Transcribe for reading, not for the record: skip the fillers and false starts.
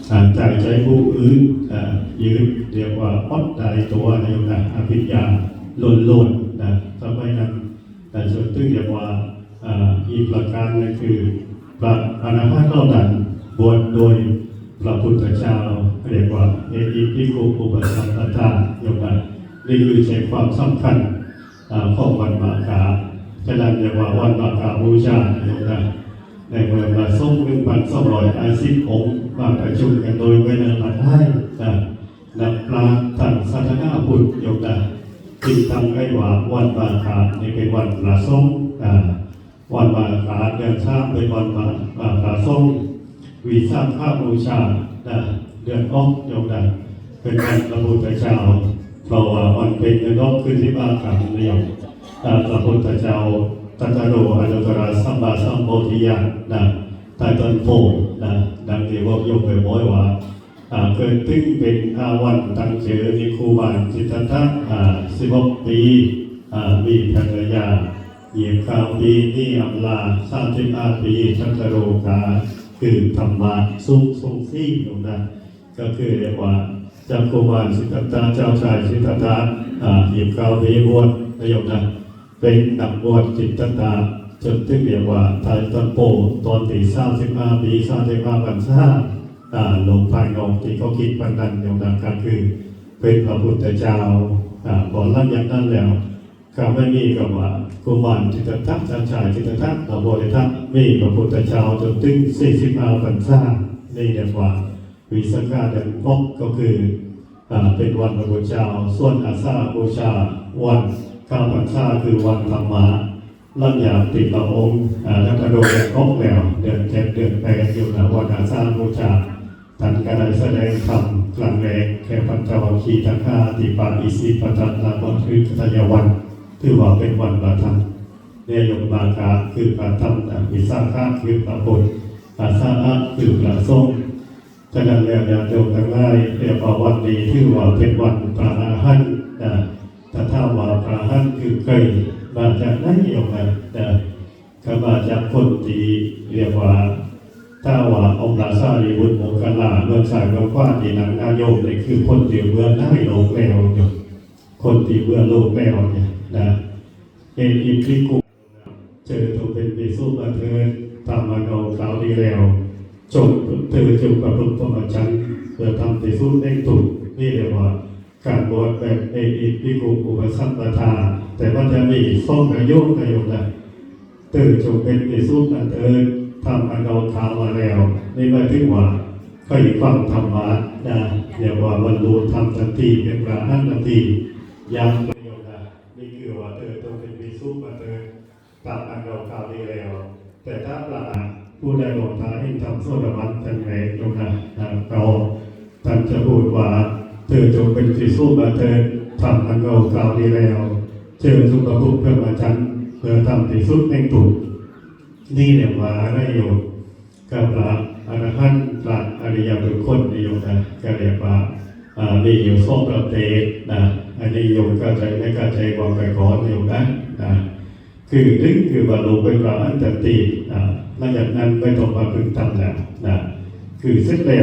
ใจใจผู้อื่นยืนเรียกว่าอดได้ตัวในโยนะอภิญญาล้นๆนะทำไมนั้นแต่ส่วนที่เรียกว่าอีกประการนึงคือพระอรหันต์เหล่านั้นบวชโดยพระพุทธเจ้าเรียกว่าเอหิภิกขุอุปสัมปทาโยนะนี่คือใจความสำคัญของวันมาฆะฉะนั้นเรียกว่าวันมาฆบูชาโยนะในเมืองละส่ง1,250 องค์มาประชุมกันโดยเวลามาได้นับปราทางศาสนาพุทธโยนะจึงทำให้ว่าวันมาฆะนี่เป็นวันละส่งวันมาฆะเดือนชาเป็นวันมาฆะส่งวิสาขบูชาเดือนออกโยนะเป็นวันพระพุทธเจ้าเพราะว่าวันเป็นเดือนออกขึ้นที่บ้านขันเดียวพระพุทธเจ้าตัตโรอนุตตรสัมมาสัมโพธิญาณใต้ต้นโพดังที่บอกยกไปบ่อยว่าเกิดตึ้งเป็นวันตั้งเชื้อมีครูบาจิตตะ16 ปีมีภรรยาเหยียบข้าวปีนี่อำลา35 ปีชัตโรกาคือธรรมะสุขทรงที่ตรงนั้นก็คือเรียกว่าเจ้าครูบาจิตตะเจ้าชายจิตตะเหยียบข้าวปีบวชประโยคนั้นเป็นนักบวชจิตตะจนถึงเรียกว่าไทยต้นโพตอนที่35 ปี35 พรรษาลงภายนอกที่เขาคิดปันนั้นอย่างนั้นก็คือเป็นพระพุทธเจ้าพอรับอย่างนั้นแล้วก็ไม่มีกับว่ากุมารจิตตะเจ้าชายจิตตะพระโพธิทัตมีพระพุทธเจ้าจนถึง45 พรรษานี่เรียกว่าวิสาขเดือนออกก็คือเป็นวันพระพุทธเจ้าส่วนอาสาบูชาวันข้าพรรษาคือวันธรรมะลัญญาติพระองค์นักโดยครบแล้วเดือน7 เดือน8อยู่นะวันอาสาบูชาท่านก็ได้แสดงธรรมกลางแรงแค่ปัญจวัคคีย์ทั้ง5ติปาอิสิปตัตตะบันทึกทยวันถือว่าเป็นวันประธรรมเนยมมาฆะคือประธรรมวิสาขะคือพระพุทธอาสาะคือพระสงฆ์ฉะนั้นแล้วญาติโยมทั้งหลายเรียกว่าวันนี้ถือว่าเป็นวันพระอรหันต์ถ้าว่าพระอรหันต์คือใครมาจากไหนอย่างไรก็มาจากคนที่เรียกว่าถ้าว่าองค์พระสารีบุตรโมคคัลลาเมืองสายเมืองกว้านที่นางนายมนี่คือคนที่เบื่อหน้าโลกแล้วอยู่คนที่เบื่อโลกแล้วเนี่ยเอหิภิกขุเจอตัวเป็นภิกษุมาเถิดทำมาโนกล่าวดีแล้วจงเธอจงประพฤติพรหมจรรย์เพื่อทำภิกษุได้ถูกนี่เรียกว่าการบวชแบบเอหิภิกขุอุปสัมปทาแต่ว่าจะมี2 อายุนะเธอจงเป็นภิกษุมาเถิดทำอันเราทำมาแล้วนี่หมายถึงว่าเคยฟังธรรมะเรียกว่าบรรลุธรรมทันทีเป็นพระอรหันต์ทันทียังประโยชน์นี่คือว่าเธอต้องเป็นภิกษุมาเถิดทำอันเราทำดีแล้วแต่ถ้าพระผู้ใดหลงทางให้ทำโซดาบันทันไหนตรงนั้นเราท่านจะพูดว่าเธอจงเป็นภิกษุมาเถิดทำอันเราทำดีแล้วเจอสุภพุทธเพื่อมาจันเพื่อทำภิกษุในตุนี่เนี่ยว่าได้อยู่กับพระอรหันต์พระอริยบุคคลนิยมนะก็เรียกว่านี่อยู่2 ประเภทอันนี้โยมก็ใจไม่ก็ใจความไปขออยู่นะคือนึกคือบรรลุเป็นพระอรหันต์ทันทีหลังจากนั้นไม่ต้องมาพึงทำแล้วคือเสร็จแล้ว